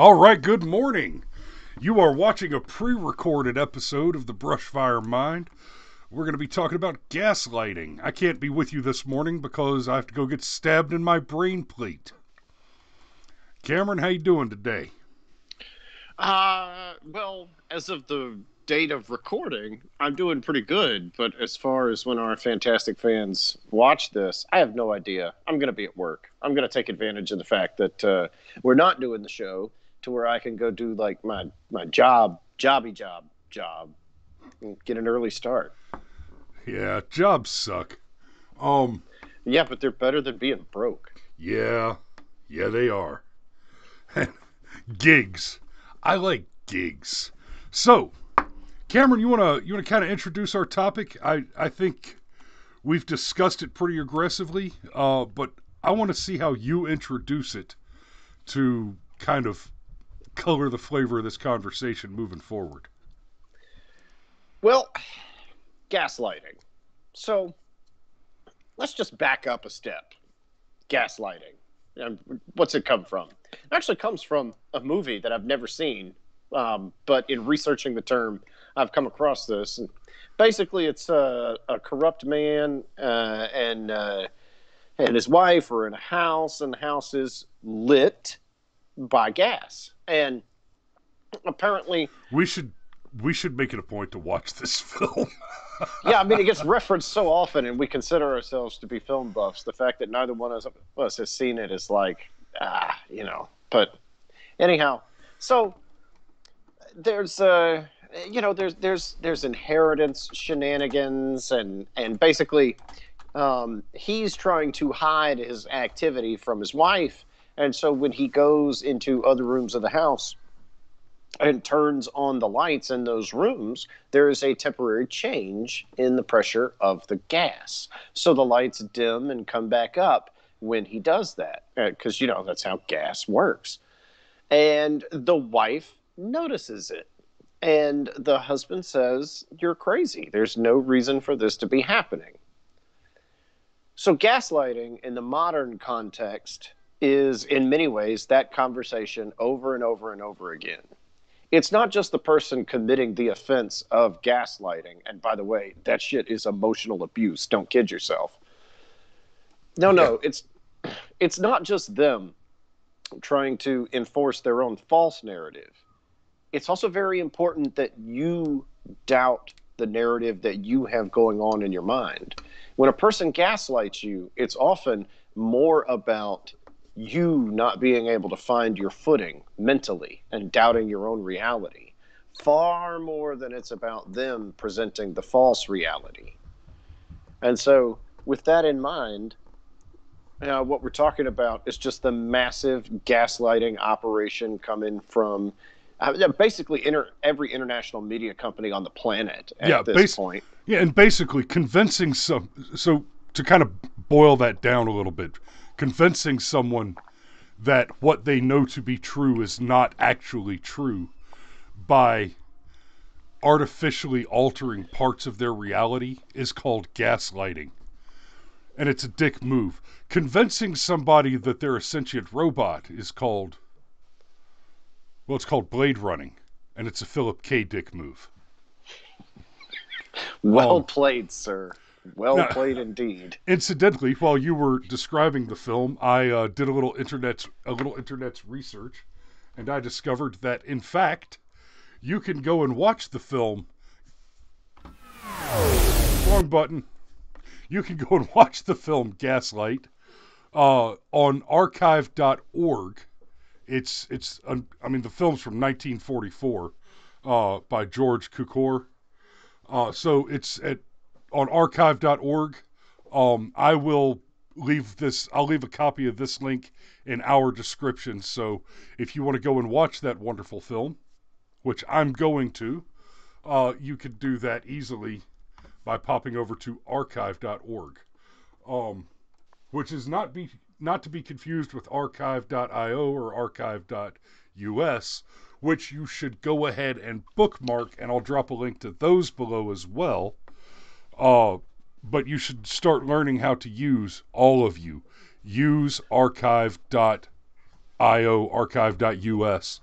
All right, good morning. You are watching a pre-recorded episode of the Brushfire Mind. We're going to be talking about gaslighting. I can't be with you this morning because I have to go get stabbed in my brain plate. Cameron, how you doing today? Well, as of the date of recording, I'm doing pretty good. But as far as when our fantastic fans watch this, I have no idea. I'm going to be at work. I'm going to take advantage of the fact that we're not doing the show to where I can go do like my job, and get an early start. Yeah, jobs suck. Um, Yeah, but they're better than being broke. yeah, they are. Gigs. I like gigs. So, Cameron, you wanna kind of introduce our topic? I think we've discussed it pretty aggressively, but I want to see how you introduce it to kind of color the flavor of this conversation moving forward. Well, gaslighting. So let's just back up a step. Gaslighting. What's it come from? It actually comes from a movie that I've never seen, but in researching the term, I've come across this. And basically, it's a corrupt man and his wife are in a house, and the house is lit by gas. And apparently, We should we should make it a point to watch this film. yeah, I mean, it gets referenced so often, and we consider ourselves to be film buffs. The fact that neither one of us has seen it is like, But anyhow, so there's there's inheritance shenanigans, and basically, he's trying to hide his activity from his wife, and so when he goes into other rooms of the house and turns on the lights in those rooms, there is a temporary change in the pressure of the gas. So the lights dim and come back up when he does that, because, that's how gas works. And the wife notices it. And the husband says, "You're crazy. There's no reason for this to be happening." So gaslighting in the modern context is, in many ways, that conversation over and over and over again. It's not just the person committing the offense of gaslighting. And by the way, that shit is emotional abuse. Don't kid yourself. No, Yeah. no, it's not just them trying to enforce their own false narrative. It's also very important that you doubt the narrative that you have going on in your mind. When a person gaslights you, it's often more about you not being able to find your footing mentally and doubting your own reality, far more than it's about them presenting the false reality. And so, with that in mind, what we're talking about is just the massive gaslighting operation coming from basically every international media company on the planet Yeah, at this point. yeah, and basically convincing so to kind of boil that down a little bit, convincing someone that what they know to be true is not actually true by artificially altering parts of their reality is called gaslighting. And it's a dick move. Convincing somebody that they're a sentient robot is called, well, it's called blade running. And it's a Philip K. Dick move. Well played, sir. Well Now, played indeed. incidentally, while you were describing the film, I did a little internet's research, and I discovered that in fact you can go and watch the film. Wrong button. You can go and watch the film Gaslight on archive.org. The film's from 1944 by George Cukor. So it's on archive.org. I'll leave a copy of this link in our description. So if you want to go and watch that wonderful film, which I'm going to, you could do that easily by popping over to archive.org, which is not to be confused with archive.io or archive.us, which you should go ahead and bookmark, and I'll drop a link to those below as well. But you should start learning how to use, all of you, use archive.org archive.us.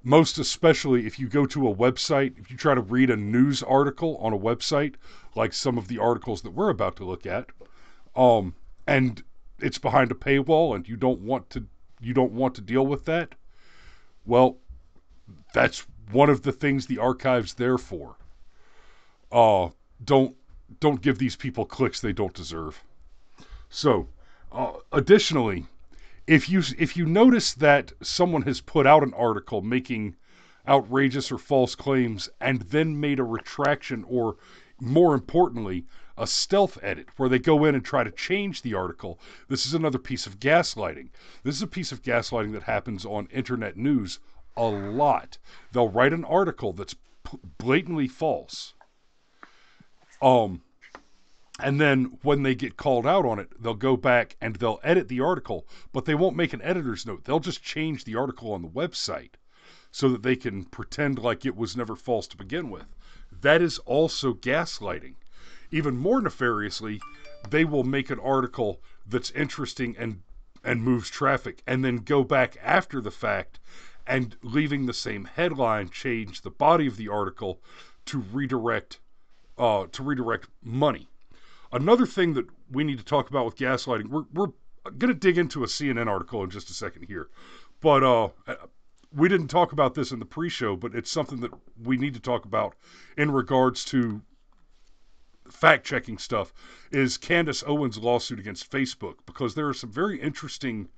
Most especially if you go to a website, if you try to read a news article on a website, like some of the articles that we're about to look at, and it's behind a paywall and you don't want to deal with that, well, that's one of the things the archive's there for. Don't give these people clicks they don't deserve. So, additionally, if you notice that someone has put out an article making outrageous or false claims and then made a retraction, or more importantly, a stealth edit where they go in and try to change the article, this is another piece of gaslighting. This is a piece of gaslighting that happens on internet news a lot. They'll write an article that's blatantly false. And then when they get called out on it, they'll go back and they'll edit the article, but they won't make an editor's note. They'll just change the article on the website so that they can pretend like it was never false to begin with. That is also gaslighting. Even more nefariously, they will make an article that's interesting and moves traffic, and then go back after the fact and, leaving the same headline, change the body of the article to redirect money. Another thing that we need to talk about with gaslighting, we're going to dig into a CNN article in just a second here, but we didn't talk about this in the pre-show, but it's something that we need to talk about in regards to fact-checking stuff, is Candace Owens' lawsuit against Facebook, because there are some very interesting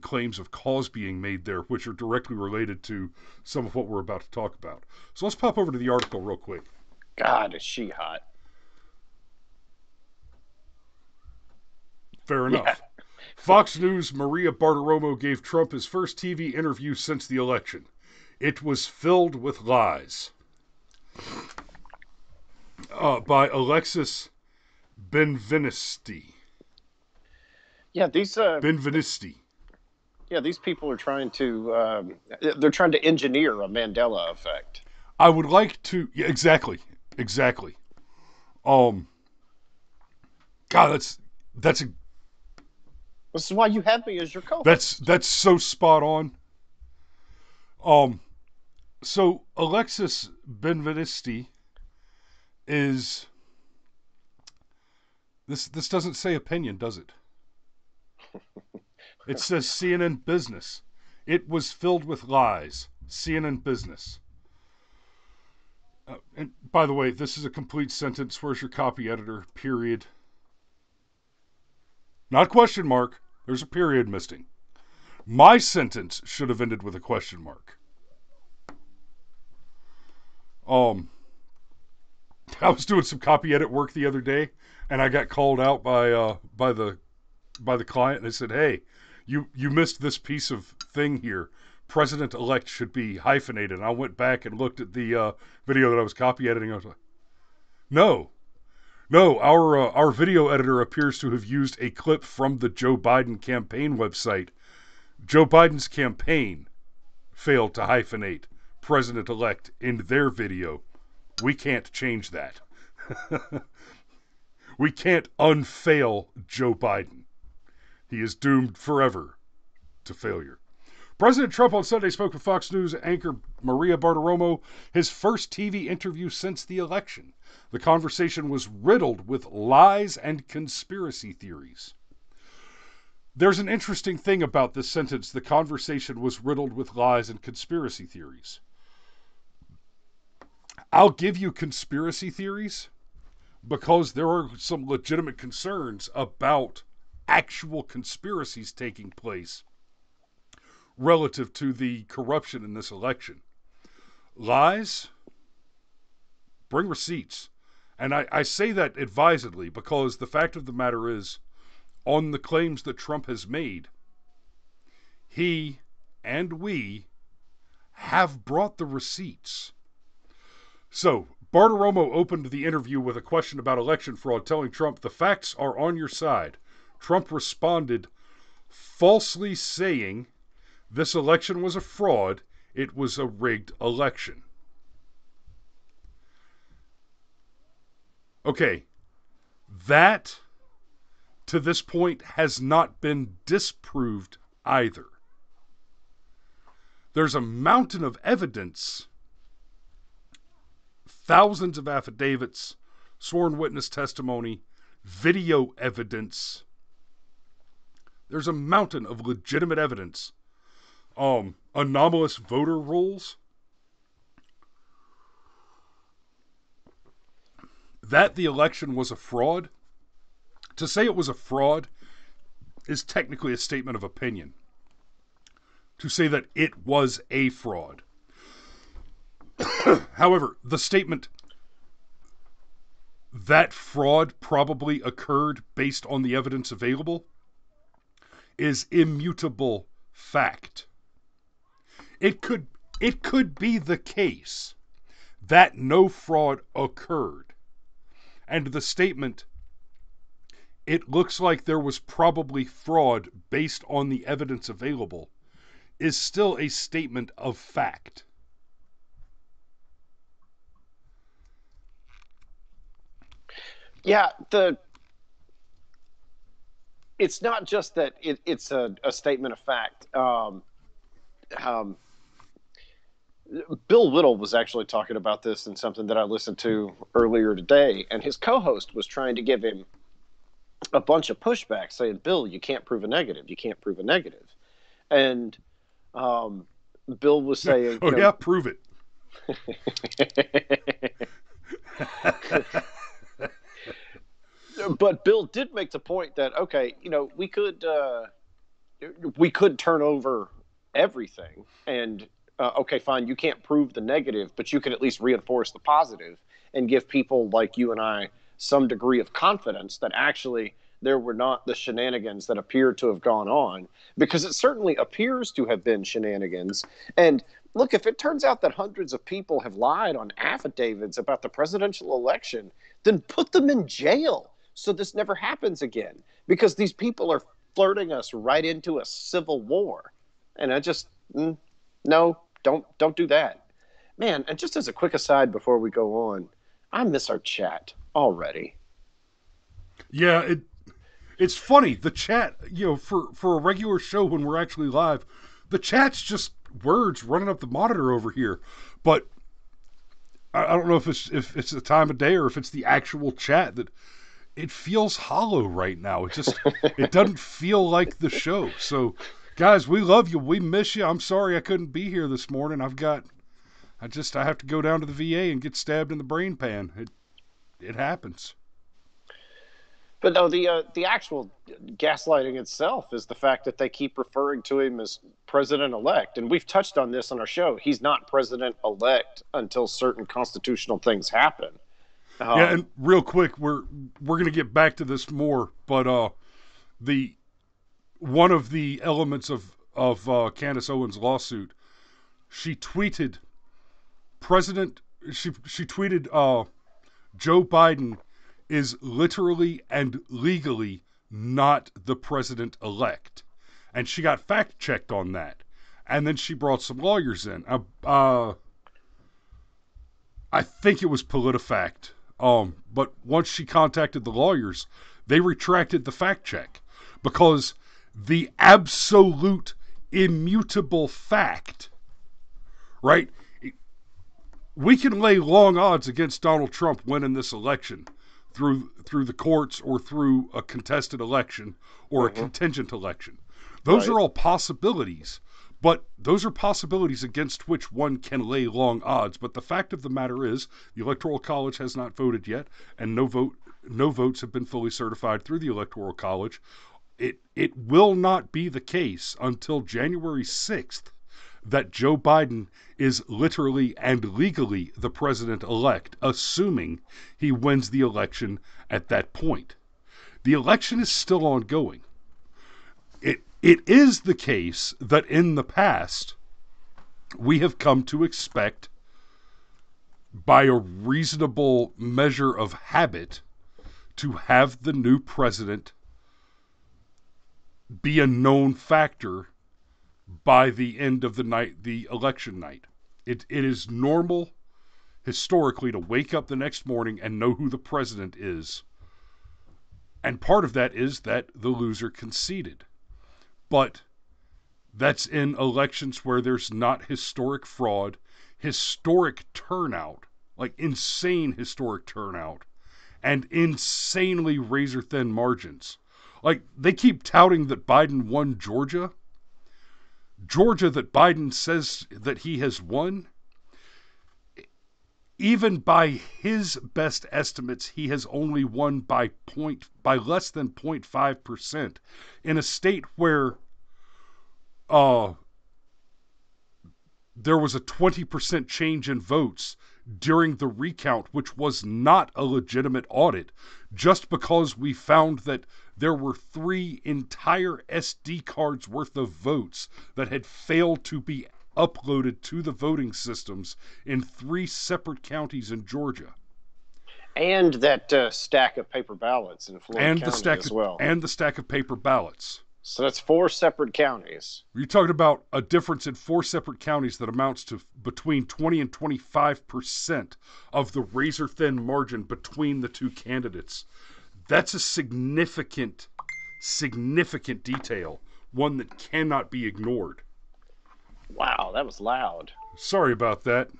claims of cause being made there, which are directly related to some of what we're about to talk about. So let's pop over to the article real quick. God, is she hot. Fair enough. Yeah. Fox News' Maria Bartiromo gave Trump his first TV interview since the election. It was filled with lies. By Alexis Benvenisti. Yeah, these Benvenisti. Yeah, these people are trying to they're trying to engineer a Mandela effect. I would like to, yeah, exactly. God, that's a. This is why you have me as your co-host. That's so spot on. So Alexis Benvenisti is. This doesn't say opinion, does it? It says CNN Business. It was filled with lies. CNN Business. And by the way, this is a complete sentence. Where's your copy editor? Period. Not a question mark. There's a period missing. My sentence should have ended with a question mark. I was doing some copy edit work the other day, and I got called out by the client, and they said, "Hey, you missed this piece of thing here. President-elect should be hyphenated." And I went back and looked at the video that I was copy editing. I was like, No, our video editor appears to have used a clip from the Joe Biden campaign website. Joe Biden's campaign failed to hyphenate president-elect in their video. We can't change that. We can't unfail Joe Biden. He is doomed forever to failure. President Trump on Sunday spoke with Fox News anchor Maria Bartiromo, his first TV interview since the election. The conversation was riddled with lies and conspiracy theories. There's an interesting thing about this sentence. The conversation was riddled with lies and conspiracy theories. I'll give you conspiracy theories because there are some legitimate concerns about actual conspiracies taking place relative to the corruption in this election. Lies, bring receipts. And I say that advisedly because the fact of the matter is, on the claims that Trump has made, he and we have brought the receipts. So, Bartiromo opened the interview with a question about election fraud, telling Trump, "The facts are on your side." Trump responded, falsely saying, "This election was a fraud. It was a rigged election." Okay, that to this point has not been disproved either. There's a mountain of evidence, thousands of affidavits, sworn witness testimony, video evidence. There's a mountain of legitimate evidence. Anomalous voter rolls. That the election was a fraud. To say it was a fraud is technically a statement of opinion. To say that it was a fraud. However, the statement that fraud probably occurred based on the evidence available is immutable fact. It could be the case that no fraud occurred, and the statement, it looks like there was probably fraud based on the evidence available, is still a statement of fact. Yeah, it's not just that it's a statement of fact. Bill Whittle was actually talking about this in something that I listened to earlier today, and his co-host was trying to give him a bunch of pushback, saying, "Bill, you can't prove a negative. You can't prove a negative." And Bill was saying, "Oh yeah, prove it." But Bill did make the point that, okay, we could turn over everything, and okay, fine, you can't prove the negative, but you can at least reinforce the positive and give people like you and I some degree of confidence that actually there were not the shenanigans that appear to have gone on, because it certainly appears to have been shenanigans. And look, if it turns out that hundreds of people have lied on affidavits about the presidential election, then put them in jail so this never happens again, because these people are flirting us right into a civil war. And I just, no, don't do that. Man, and just as a quick aside before we go on, I miss our chat already. Yeah, it's funny. The chat, for a regular show when we're actually live, the chat's just words running up the monitor over here. But I don't know if it's the time of day or if it's the actual chat that it feels hollow right now. It doesn't feel like the show. So, guys, we love you. We miss you. I'm sorry I couldn't be here this morning. I have to go down to the VA and get stabbed in the brain pan. It happens. But no, the actual gaslighting itself is the fact that they keep referring to him as president-elect. And we've touched on this on our show. He's not president-elect until certain constitutional things happen. Yeah, and real quick, we're going to get back to this more, but one of the elements of Candace Owens' lawsuit, she tweeted Joe Biden is literally and legally not the president-elect. And she got fact-checked on that. And then she brought some lawyers in. I think it was PolitiFact. But once she contacted the lawyers, they retracted the fact-check. Because the absolute immutable fact, right? We can lay long odds against Donald Trump winning this election through the courts or through a contested election or a contingent election. Those are all possibilities, but those are possibilities against which one can lay long odds. But the fact of the matter is, the Electoral College has not voted yet, and no votes have been fully certified through the Electoral College. It will not be the case until January 6th that Joe Biden is literally and legally the president-elect, assuming he wins the election at that point. The election is still ongoing. It is the case that in the past, we have come to expect, by a reasonable measure of habit, to have the new president be a known factor by the end of the night, the election night. It is normal, historically, to wake up the next morning and know who the president is And part of that is that the loser conceded. But that's in elections where there's not historic fraud, historic turnout, like insane historic turnout, and insanely razor thin margins. Like, they keep touting that Biden won Georgia. Georgia that Biden says that he has won, even by his best estimates, he has only won by less than 0.5% in a state where there was a 20% change in votes during the recount, which was not a legitimate audit, just because we found that there were 3 entire SD cards worth of votes that had failed to be uploaded to the voting systems in 3 separate counties in Georgia. And that stack of paper ballots in Floyd County as well. And the stack of paper ballots. So that's 4 separate counties. You're talking about a difference in 4 separate counties that amounts to between 20 and 25% of the razor-thin margin between the 2 candidates. That's a significant detail, one that cannot be ignored. Wow, that was loud. Sorry about that.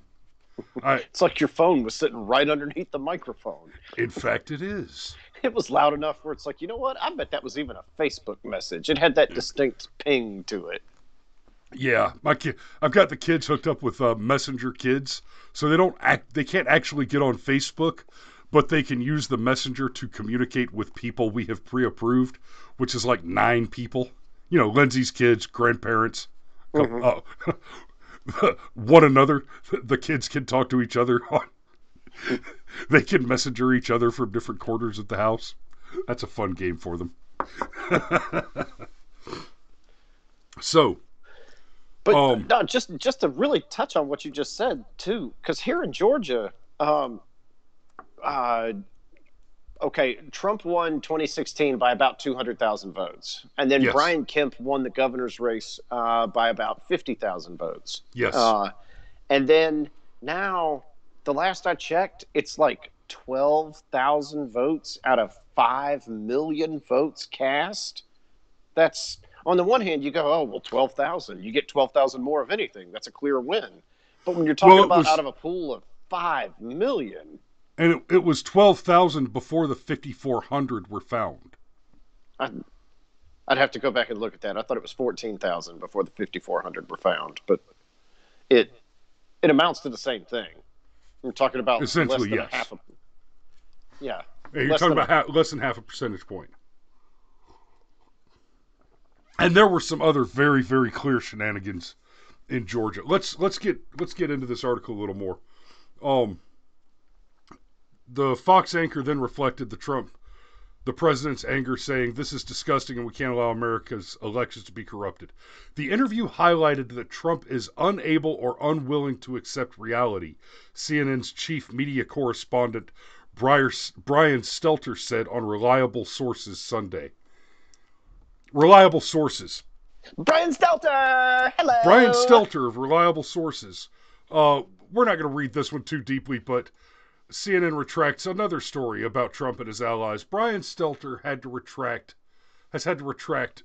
It's like your phone was sitting right underneath the microphone. In fact, it is. It was loud enough where it's like, you know what? I bet that was even a Facebook message. It had that distinct ping to it. Yeah, I've got the kids hooked up with Messenger Kids, so they can't actually get on Facebook, but they can use the Messenger to communicate with people we have pre-approved, which is like 9 people. You know, Lindsay's kids, grandparents, one another. The kids can talk to each other. They can messenger each other from different corners of the house. That's a fun game for them. So, but no, just to really touch on what you just said too, because here in Georgia, okay, Trump won 2016 by about 200,000 votes, and then Brian Kemp won the governor's race by about 50,000 votes. Yes, and then now, the last I checked, it's like 12,000 votes out of 5 million votes cast. That's, on the one hand, you go, oh, well, 12,000. You get 12,000 more of anything. That's a clear win. But when you're talking about out of a pool of 5 million. And it was 12,000 before the 5,400 were found. I'd have to go back and look at that. I thought it was 14,000 before the 5,400 were found. But it amounts to the same thing. We're talking about essentially, less than half a... Yeah. You're talking about less than half a percentage point. And there were some other very, very clear shenanigans in Georgia. Let's get into this article a little more. The Fox anchor then reflected the president's anger, saying, "This is disgusting and we can't allow America's elections to be corrupted." The interview highlighted that Trump is unable or unwilling to accept reality, CNN's chief media correspondent Brian Stelter said on Reliable Sources Sunday. Reliable Sources. Brian Stelter! Hello! Brian Stelter of Reliable Sources. We're not going to read this one too deeply, but CNN retracts another story about Trump and his allies. Brian Stelter has had to retract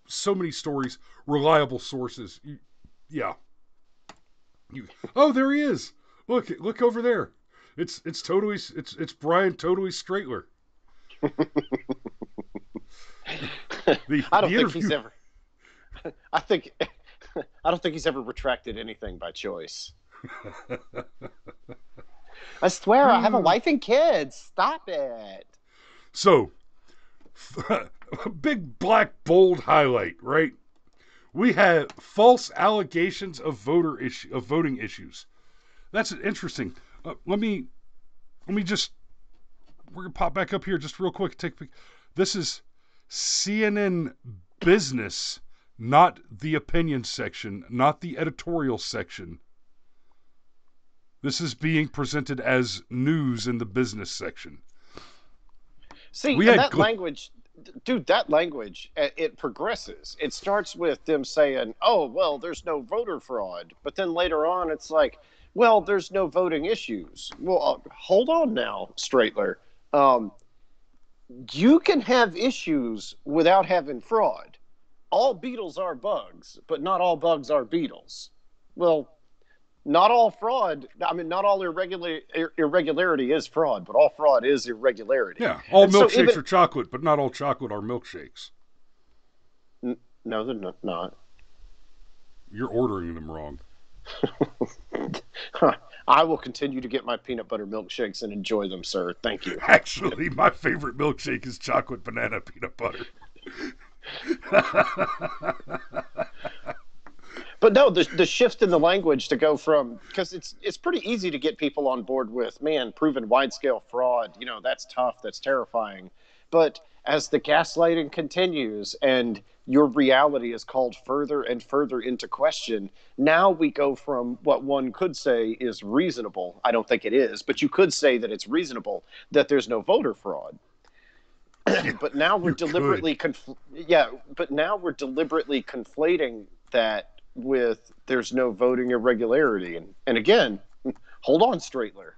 so many stories. Reliable Sources. Oh, there he is. Look over there. It's Brian totally Straightler. I don't think he's ever. I don't think he's ever retracted anything by choice. I swear, I have a wife and kids. Stop it. So, big black bold highlight, right? We have false allegations of voting issues. That's interesting. Let me just. We're gonna pop back up here just real quick. This is CNN Business, not the opinion section, not the editorial section. This is being presented as news in the business section. See, that language, dude, it progresses. It starts with them saying, oh, well, there's no voter fraud. But then later on, it's like, well, there's no voting issues. Well, hold on now, Straightler. you can have issues without having fraud. All beetles are bugs, but not all bugs are beetles. Well, not all fraud, I mean, not all irregularity is fraud, but all fraud is irregularity. Yeah, all And so milkshakes even, are chocolate, but not all chocolate are milkshakes. no, they're not. You're ordering them wrong. I will continue to get my peanut butter milkshakes and enjoy them, sir. Thank you. Actually, my favorite milkshake is chocolate banana peanut butter. But no, the shift in the language to go from, because it's pretty easy to get people on board with, man, proven wide scale fraud. That's tough, that's terrifying. But as the gaslighting continues and your reality is called further and further into question, now we go from what one could say is reasonable. I don't think it is, but you could say that it's reasonable that there's no voter fraud. But now we're deliberately but now we're deliberately conflating that with there's no voting irregularity. And again, hold on, Straightler.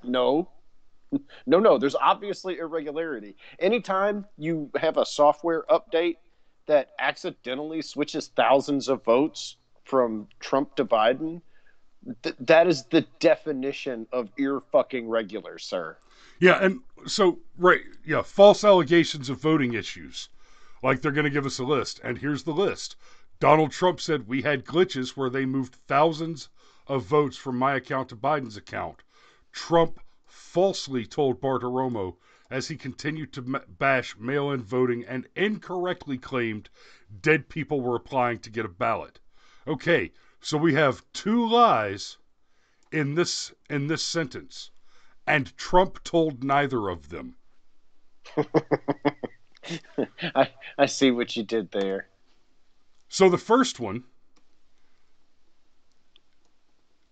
No, there's obviously irregularity. Anytime you have a software update that accidentally switches thousands of votes from Trump to Biden, that is the definition of fucking regular, sir. Yeah, and so, right, yeah, false allegations of voting issues. Like they're going to give us a list. And here's the list. Donald Trump said we had glitches where they moved thousands of votes from my account to Biden's account. Trump falsely told Bartiromo as he continued to bash mail-in voting and incorrectly claimed dead people were applying to get a ballot. Okay, so we have two lies in this sentence, and Trump told neither of them. I see what you did there. So the first one,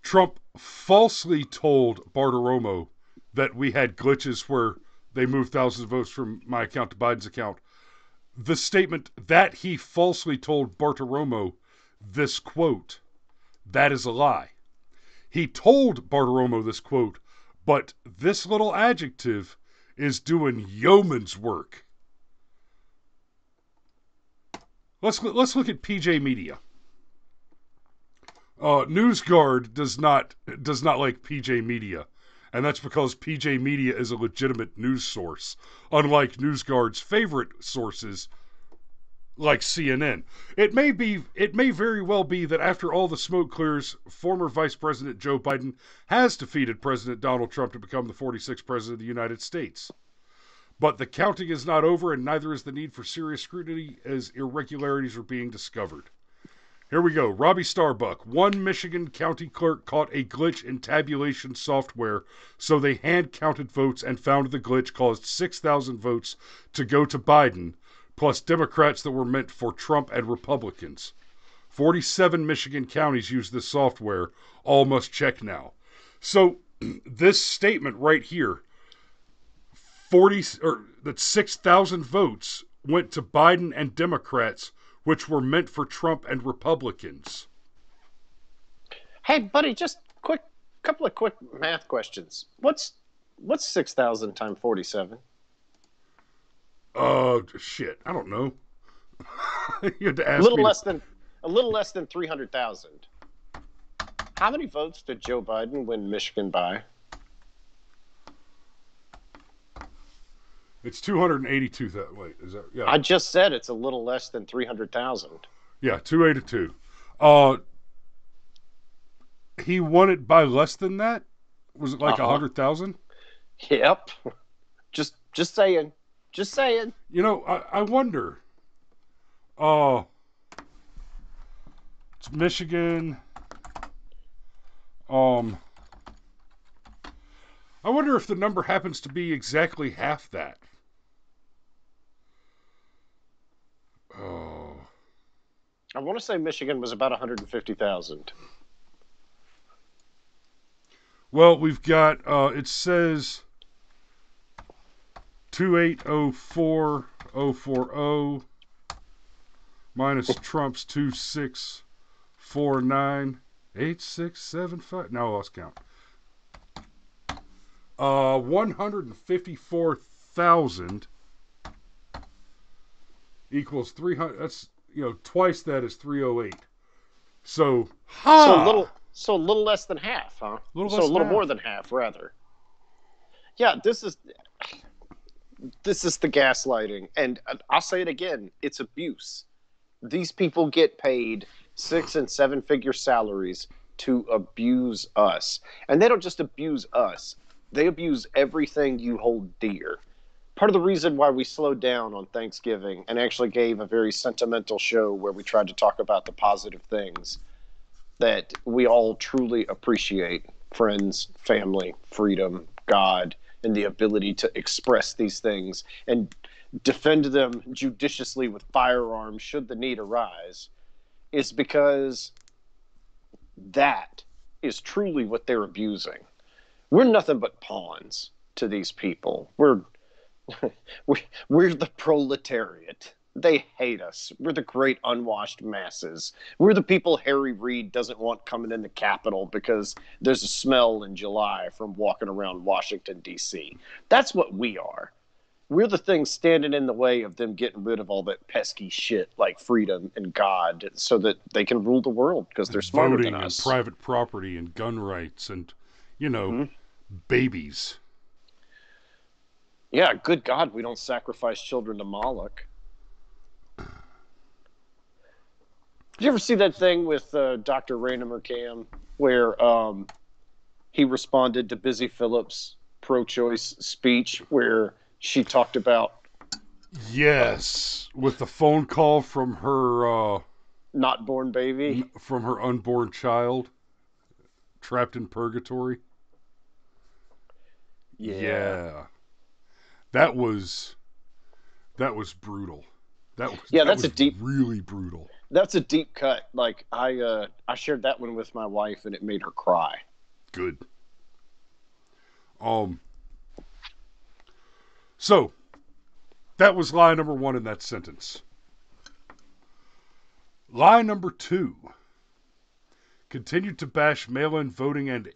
Trump falsely told Bartiromo that we had glitches where they moved thousands of votes from my account to Biden's account. The statement that he falsely told Bartiromo this quote, that is a lie. He told Bartiromo this quote, but this little adjective is doing yeoman's work. Let's look at PJ Media. NewsGuard does not like PJ Media, and that's because PJ Media is a legitimate news source, unlike NewsGuard's favorite sources like CNN. It may very well be that after all the smoke clears, former Vice President Joe Biden has defeated President Donald Trump to become the 46th President of the United States. But the counting is not over, and neither is the need for serious scrutiny as irregularities are being discovered. Here we go. Robbie Starbuck. One Michigan county clerk caught a glitch in tabulation software, so they hand-counted votes and found the glitch caused 6,000 votes to go to Biden, plus Democrats that were meant for Trump and Republicans. 47 Michigan counties use this software. All must check now. So this statement right here, that 6,000 votes went to Biden and Democrats, which were meant for Trump and Republicans. Hey, buddy, just couple of quick math questions. What's 6,000 times 47? Shit, I don't know. You had to ask a little me. less than 300,000. How many votes did Joe Biden win Michigan by? It's 282. Wait, is that? Yeah. I just said it's a little less than 300,000. Yeah, 282. He won it by less than that? Was it like 100,000? Yep. Just saying. Just saying. You know, I wonder. It's Michigan. I wonder if the number happens to be exactly half that. Oh. I want to say Michigan was about 150,000. Well, we've got, it says 2804040 minus Trump's 26498675. Now I lost count. 154,000 equals 300. That's, twice that is 308. So, So a little less than half, huh? A little So less a little than more half. than half, rather. Yeah, this is the gaslighting, and I'll say it again: it's abuse. These people get paid 6 and 7 figure salaries to abuse us, and they don't just abuse us; they abuse everything you hold dear. Part of the reason why we slowed down on Thanksgiving and actually gave a very sentimental show where we tried to talk about the positive things that we all truly appreciate: friends, family, freedom, God, and the ability to express these things and defend them judiciously with firearms should the need arise, is because that is truly what they're abusing. We're nothing but pawns to these people. We're the proletariat. They hate us. We're the great unwashed masses. We're the people Harry Reid doesn't want coming in the Capitol because there's a smell in July from walking around Washington, D.C. That's what we are. We're the things standing in the way of them getting rid of all that pesky shit like freedom and God so that they can rule the world because they're smarter than Voting and us. private property and gun rights and, Mm-hmm. babies. Yeah, good God, we don't sacrifice children to Moloch. Did you ever see that thing with Dr. Raina Mercam where he responded to Busy Phillips' pro-choice speech where she talked about Yes, with the phone call from her not born baby? from her unborn child trapped in purgatory. Yeah. Yeah. That was brutal. Yeah, That was really brutal. that's a deep cut. Like I shared that one with my wife and it made her cry. Good. So that was lie number 1 in that sentence. Lie number 2. Continued to bash mail-in voting and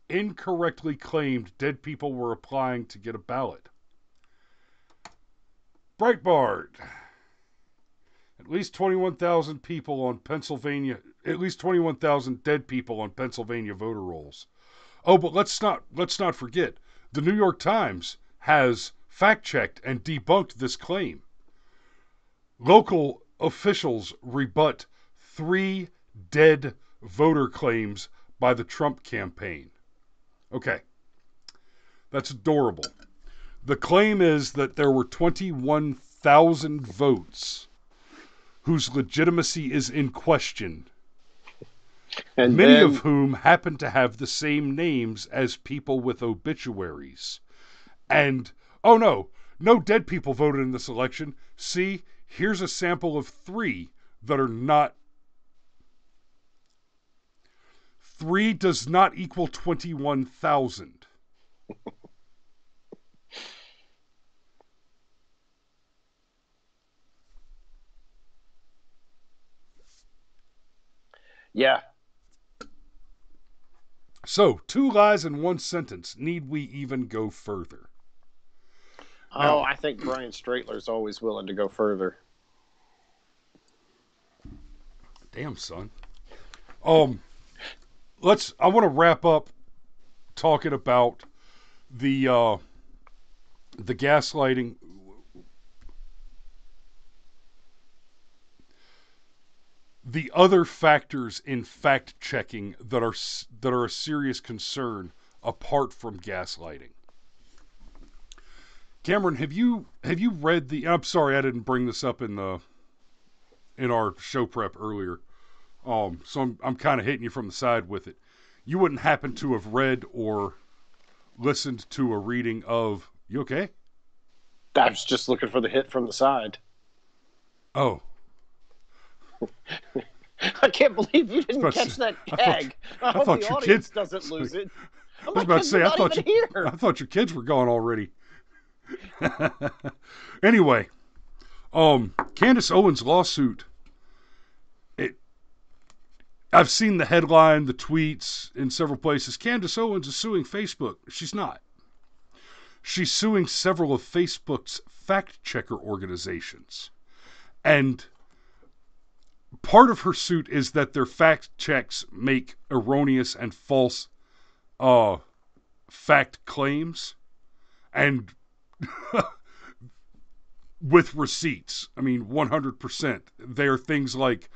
incorrectly claimed dead people were applying to get a ballot. Breitbart. At least 21,000 people on Pennsylvania. At least 21,000 dead people on Pennsylvania voter rolls. Oh, but let's not forget. The New York Times has fact-checked and debunked this claim. Local officials rebut 3 dead voter claims by the Trump campaign. Okay. That's adorable. The claim is that there were 21,000 votes whose legitimacy is in question, And many then of whom happen to have the same names as people with obituaries. And, oh no dead people voted in this election. See, here's a sample of 3 that are not. 3 does not equal 21,000. yeah. So, 2 lies in 1 sentence. Need we even go further? Oh, Now, I think Brian Straitler's always willing to go further. damn, son. I want to wrap up talking about the gaslighting. The other factors in fact checking that are a serious concern apart from gaslighting. Cameron, have you read the? I'm sorry, I didn't bring this up in our show prep earlier. So I'm kind of hitting you from the side with it. You wouldn't happen to have read or listened to a reading of? You okay? I was just looking for the hit from the side. Oh. I can't believe you didn't catch that gag. I hope the audience doesn't lose it. I was about to say, I thought your kids were gone already. Anyway, Candace Owens' lawsuit. I've seen the headline, the tweets in several places. Candace Owens is suing Facebook. She's not. She's suing several of Facebook's fact-checker organizations. And part of her suit is that their fact checks make erroneous and false fact claims. And with receipts. I mean, 100%. There are things like,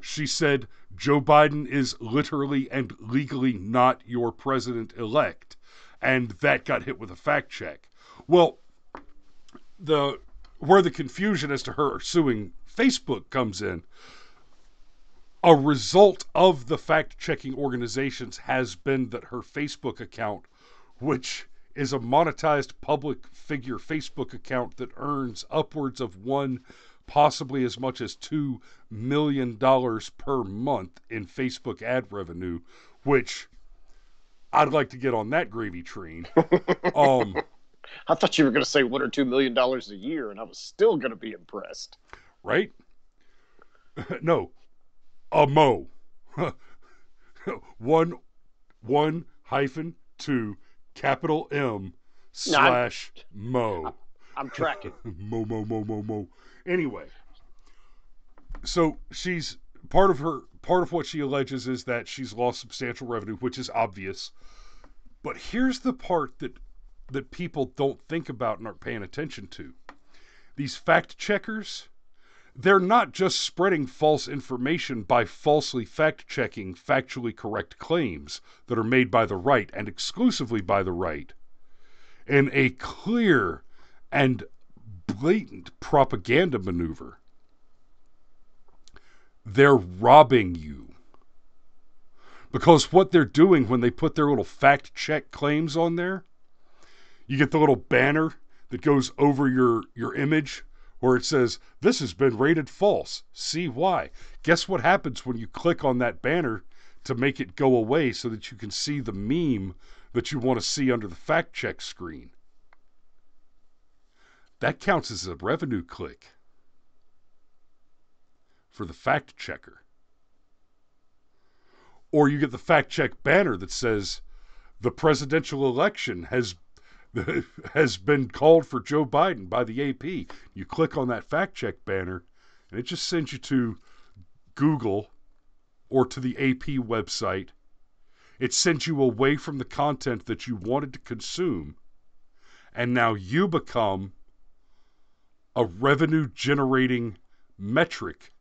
she said, Joe Biden is literally and legally not your president-elect. And that got hit with a fact check. Well, where the confusion as to her suing Facebook comes in, a result of the fact-checking organizations has been that her Facebook account, which is a monetized public figure Facebook account that earns upwards of possibly as much as $2 million per month in Facebook ad revenue, which I'd like to get on that gravy train. I thought you were going to say $1 or $2 million a year, and I was still going to be impressed. Right? No, a mo. 1-2 capital M / mo. I'm tracking. Mo. Anyway, so she's part of what she alleges is that she's lost substantial revenue, which is obvious. But here's the part that people don't think about and aren't paying attention to. These fact checkers, they're not just spreading false information by falsely fact-checking factually correct claims that are made by the right and exclusively by the right in a clear and blatant propaganda maneuver. They're robbing you. Because what they're doing when they put their little fact-check claims on there, you get the little banner that goes over your image where it says, this has been rated false. See why. Guess what happens when you click on that banner to make it go away so that you can see the meme that you want to see under the fact check screen? That counts as a revenue click for the fact checker. Or you get the fact check banner that says, the presidential election has been called for Joe Biden by the AP. You click on that fact check banner, and it just sends you to Google or to the AP website. It sends you away from the content that you wanted to consume, and now you become a revenue-generating metric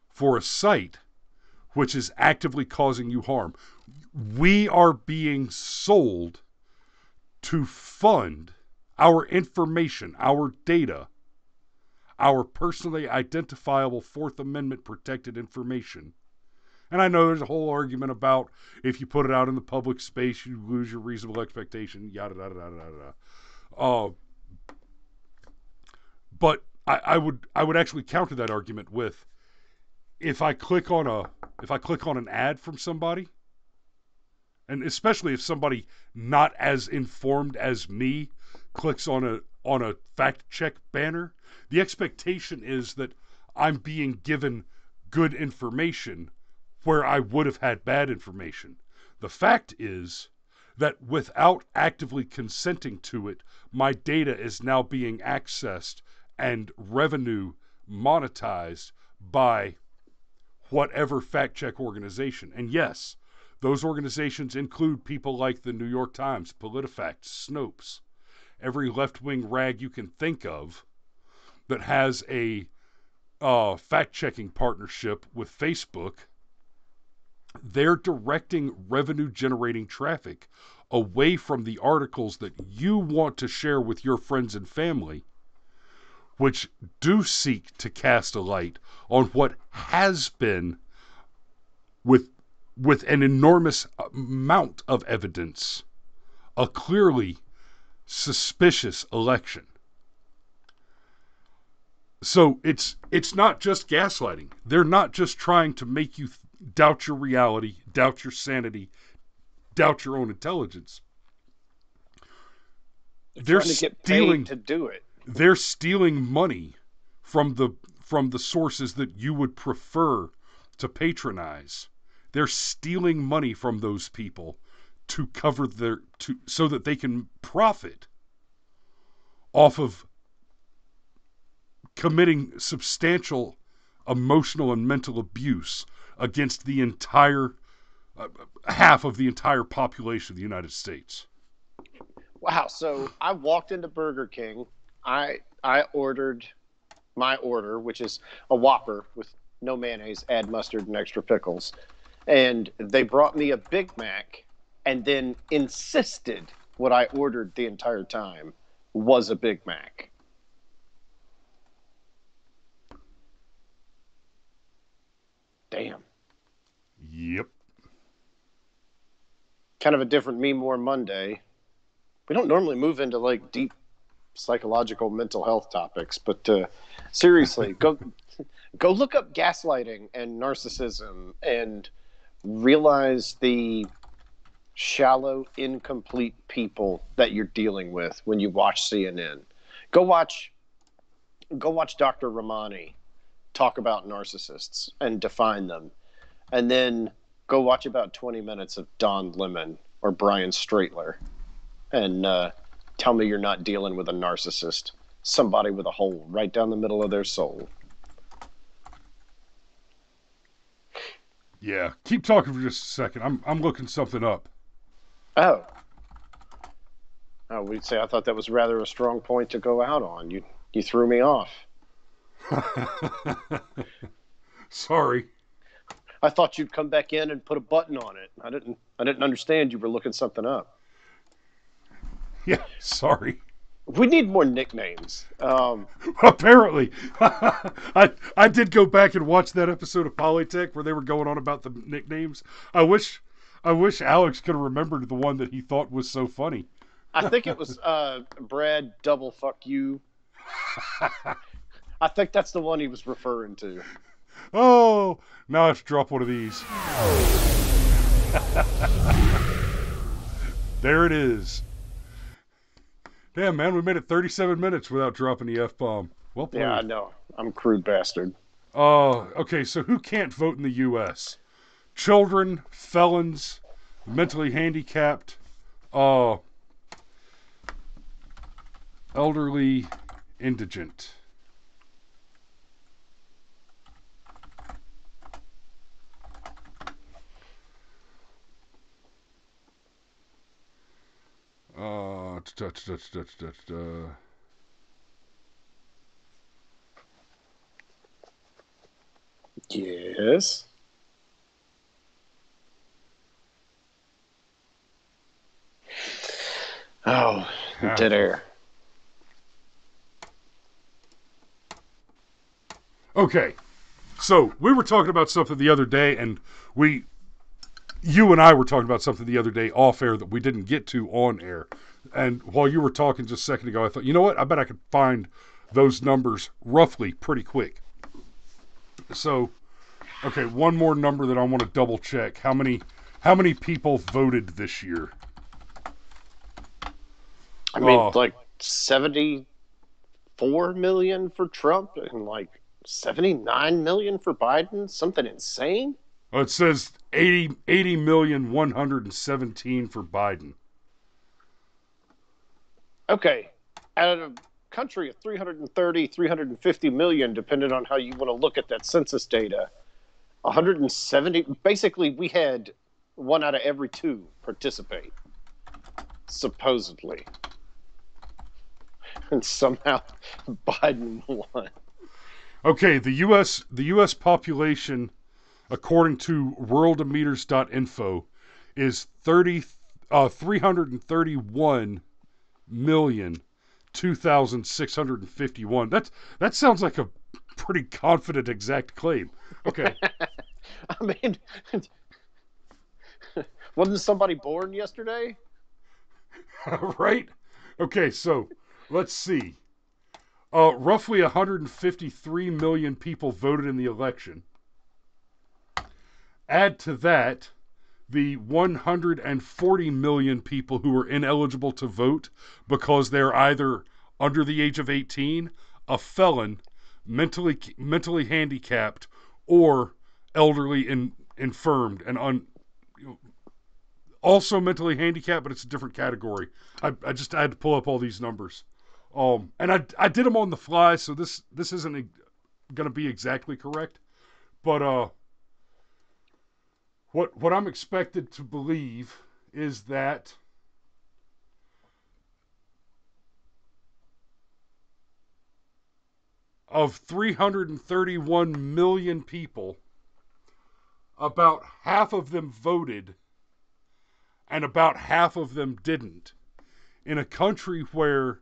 for a site which is actively causing you harm. We are being sold to fund our information, our data, our personally identifiable Fourth Amendment protected information. And I know there's a whole argument about if you put it out in the public space, you lose your reasonable expectation, yada, yada, yada, yada. But I would actually counter that argument with, if I click on an ad from somebody, and especially if somebody not as informed as me clicks on a fact check banner, the expectation is that I'm being given good information where I would have had bad information. The fact is that without actively consenting to it, my data is now being accessed and revenue monetized by whatever fact check organization. And yes, those organizations include people like the New York Times, PolitiFact, Snopes, every left-wing rag you can think of that has a fact-checking partnership with Facebook. They're directing revenue-generating traffic away from the articles that you want to share with your friends and family, which do seek to cast a light on what has been, with an enormous amount of evidence, a clearly suspicious election. So it's not just gaslighting. They're not just trying to make you doubt your reality, doubt your sanity, doubt your own intelligence. They're trying to get paid to do it. They're stealing money from the sources that you would prefer to patronize. They're stealing money from those people to cover so that they can profit off of committing substantial emotional and mental abuse against the entire half of the entire population of the United States. Wow. So I walked into Burger King. I ordered my order, which is a Whopper with no mayonnaise, add mustard and extra pickles. And they brought me a Big Mac and then insisted what I ordered the entire time was a Big Mac. Damn. Yep. Kind of a different Me More Monday. We don't normally move into like deep psychological mental health topics, but seriously, go look up gaslighting and narcissism and realize the shallow, incomplete people that you're dealing with when you watch CNN. Go watch Dr. Ramani talk about narcissists and define them. And then go watch about 20 minutes of Don Lemon or Brian Straitler and tell me you're not dealing with a narcissist, somebody with a hole right down the middle of their soul. Yeah, keep talking for just a second. I'm looking something up. Oh, we'd say I thought that was rather a strong point to go out on. You threw me off. Sorry. I thought you'd come back in and put a button on it. I didn't understand you were looking something up. Yeah, sorry. We need more nicknames. Apparently. I did go back and watch that episode of Polytech where they were going on about the nicknames. I wish Alex could have remembered the one that he thought was so funny. I think it was Brad Double Fuck You. I think that's the one he was referring to. Oh, now let's drop one of these. There it is. Damn, man, we made it 37 minutes without dropping the F-bomb. Well played. Yeah, I know. I'm a crude bastard. Okay, so who can't vote in the U.S.? Children, felons, mentally handicapped, elderly, indigent. Yes. Oh, dead air. Okay, so we were talking about something the other day, and you and I were talking about something the other day off air that we didn't get to on air. And while you were talking just a second ago, I thought, you know what? I bet I could find those numbers roughly pretty quick. So, okay, one more number that I want to double check. How many people voted this year? I mean, like 74 million for Trump and like 79 million for Biden? Something insane? It says 80,117,000 for Biden. Okay. Out of a country of 330, 350 million, depending on how you want to look at that census data, 170, basically we had 1 out of every 2 participate, supposedly. And somehow Biden won. Okay, the U.S. population, according to worldometers.info, is 331,002,651. That sounds like a pretty confident exact claim. Okay. I mean, wasn't somebody born yesterday? Right? Okay, so let's see. Roughly 153 million people voted in the election. Add to that the 140 million people who are ineligible to vote because they're either under the age of 18, a felon, mentally handicapped, or elderly and infirmed and also mentally handicapped, but it's a different category. I had to pull up all these numbers. And I did them on the fly, so this isn't going to be exactly correct. But what I'm expected to believe is that of 331 million people, about half of them voted and about half of them didn't. In a country where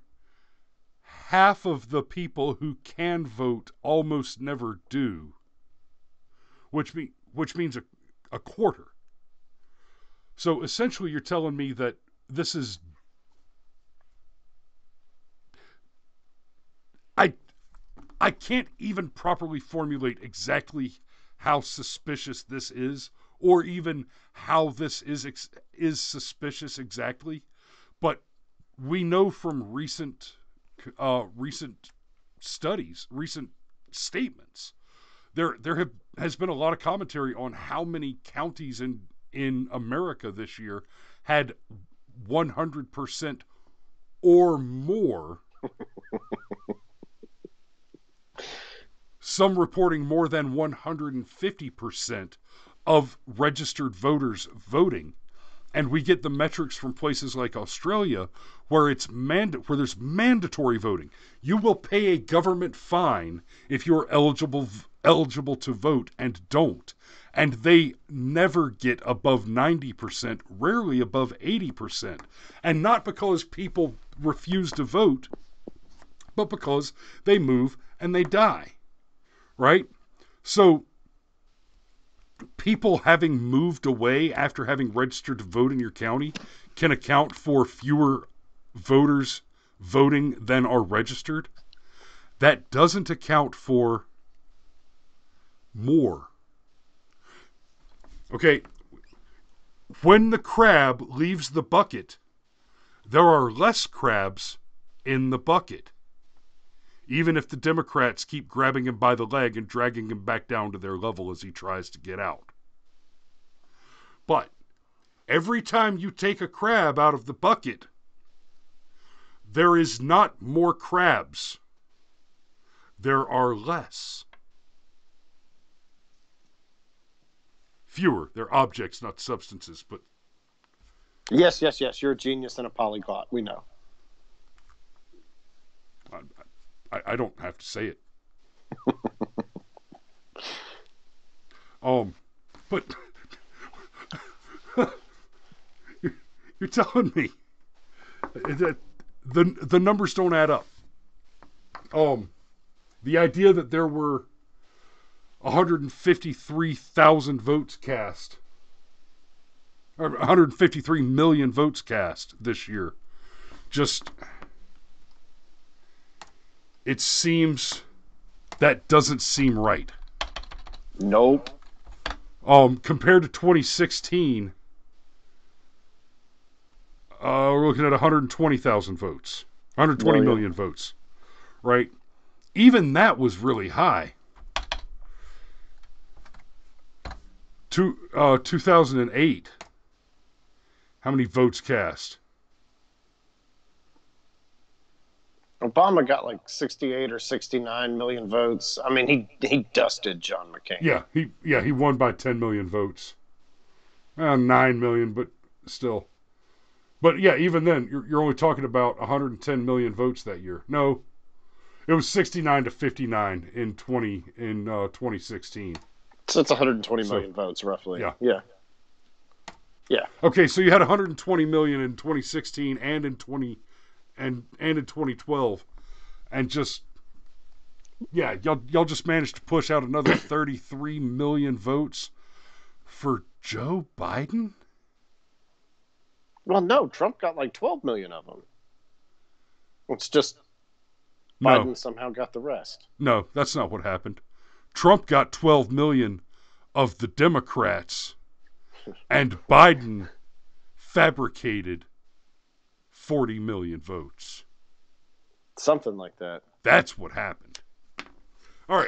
half of the people who can vote almost never do, which means a quarter. So essentially you're telling me that this is... I can't even properly formulate exactly how suspicious this is, or even how this is suspicious exactly. But we know from recent studies, recent statements, there has been a lot of commentary on how many counties in America this year had 100% or more. Some reporting more than 150% of registered voters voting. And we get the metrics from places like Australia where where there's mandatory voting. You will pay a government fine if you're eligible to vote and don't. And they never get above 90%, rarely above 80%. And not because people refuse to vote, but because they move and they die. Right? So people having moved away after having registered to vote in your county can account for fewer voters voting than are registered. That doesn't account for more. Okay, when the crab leaves the bucket, there are less crabs in the bucket. Even if the Democrats keep grabbing him by the leg and dragging him back down to their level as he tries to get out. But every time you take a crab out of the bucket, there is not more crabs. There are less. Fewer. They're objects, not substances, but... Yes. You're a genius and a polyglot. We know. I don't have to say it. But you're telling me that the numbers don't add up. The idea that there were 153,000 votes cast, or 153 million votes cast this year, just... It seems that doesn't seem right. Nope. Compared to 2016, we're looking at 120,000 votes, 120 million votes, right? Even that was really high. 2008, how many votes cast? Obama got like 68 or 69 million votes. I mean, he dusted John McCain. He won by 10 million votes. 9 million, but still. But yeah, even then, you're only talking about 110 million votes that year. No, it was 69 to 59 in 2016. So it's 120 million votes, roughly. Yeah. Okay, so you had 120 million in 2016 and in 2012, and just y'all just managed to push out another 33 million votes for Joe Biden? Well, no, Trump got like 12 million of them. It's just Biden somehow got the rest. No, that's not what happened. Trump got 12 million of the Democrats, and Biden fabricated 40 million votes. Something like that. That's what happened. All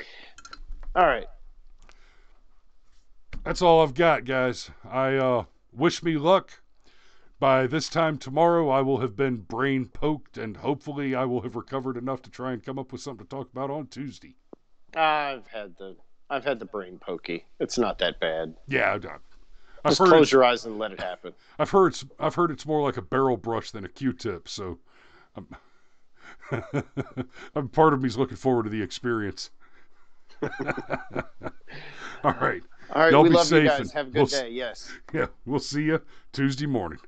right. That's all I've got, guys. I wish me luck. By this time tomorrow, I will have been brain poked, and hopefully I will have recovered enough to try and come up with something to talk about on Tuesday. I've had the brain pokey. It's not that bad. Yeah, I've Just heard close your eyes and let it happen. I've heard it's more like a barrel brush than a Q-tip. So, part of me's looking forward to the experience. All right. All right, Y'all we be love you safe guys. Have a good day. Yes. Yeah, we'll see you Tuesday morning.